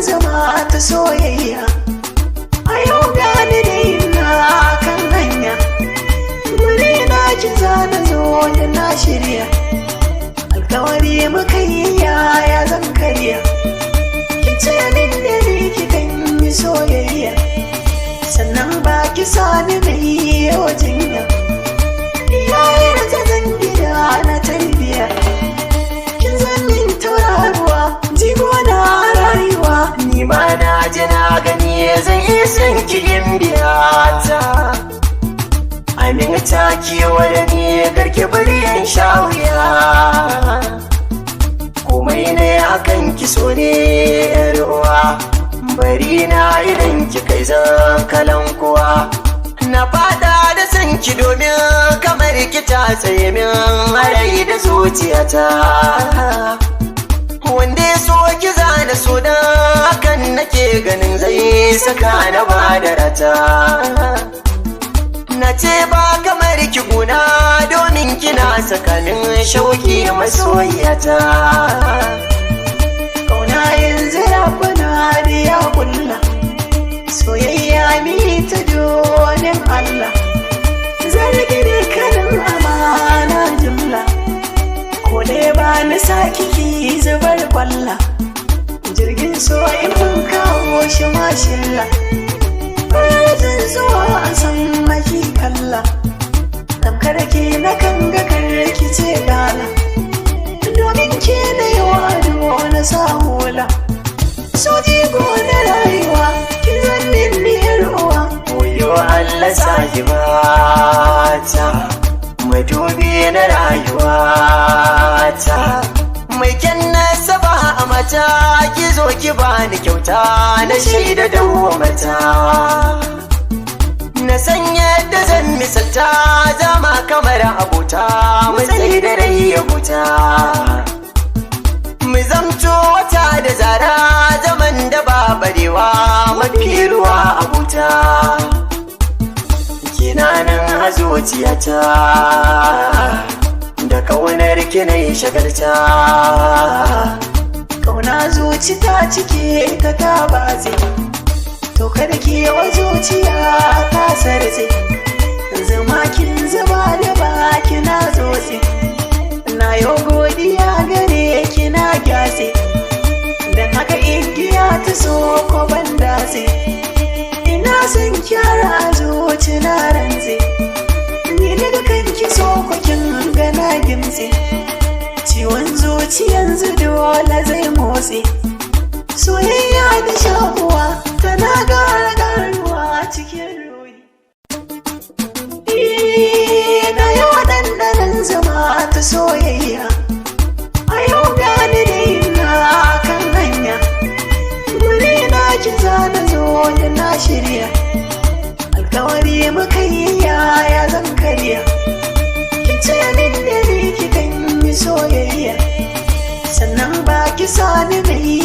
zama ta soyayya. A yau gani da ina kan hanya, guri na ki zana zo da na shirya. Alkawari muka yi yaya zan karya, ki ce min da ni ki kan yi soyayya. Sannan ba ki sani na yi yawa jinya, iyayen ta zan gida na tarbiya. Kin zan min tauraruwa, jigo na rayuwa, ni ma na ji na gani zan yi son ki yin biyata. Aminta kewa da ni karki bari in sha wuya, komai ne akan ki so ne yar uwa. Bari na idan ki kai zan kalan kuwa, na fada da san ki domin kamar ki ta tsaye min rai da zuciyata. Wanda ya so ki zana so da hakan nake ganin zai saka na badarata. Na ce ba kamar ki guna domin kina tsakanin shauki masoyiyata. Kauna yanzu ya kuna da ya kulla, soyayya mi ta domin Allah. Zargi da kanin amana jumla, ko dai ba ni saki ki zubar kwalla. Jirgin so in kun kawo shi mashilla, zan zo a san maki kalla. Tamkar ke na kan ga karki ce gala, domin ke na yawa na sa hula. So jigo na rayuwa, kin zan min uwa. Oyo Allah sahibata, madubi na rayuwata. Mai kyan nasaba a mata, ki zo ki bani kyauta na shaida dawwamata. Na san yadda zan misalta zama kamar abota, mu tsaye da rai ya huta. Mu zamto wata da zara, zaman da ba barewa mafi ruwa a huta. Kina nan a zuciyata, da kaunar ki na yi shagalta. Kauna zuci ta cike ta tabaze, to kada ki wa zuciya ta sarze. Zama kin zuba da baki na tsotse, na yau godiya gare ki na gyase. Dan haka igiya ta so ko ban datse, ina son kyara zuci na rantse. Ni daga kanki so ko kin ga na gimtse, ciwon zuci yanzu dole zai motsi. Soyayya da shakuwa tana gargaruwa cikin ruhi. Na yi waɗannan zama ta soyayya, a yau gani da ina kan hanya, guri na ki zana zo da na shirya. Alkawari muka yi yaya zan karya, ki ce min da ni ki kan yi soyayya. Sannan ba ki sani na yi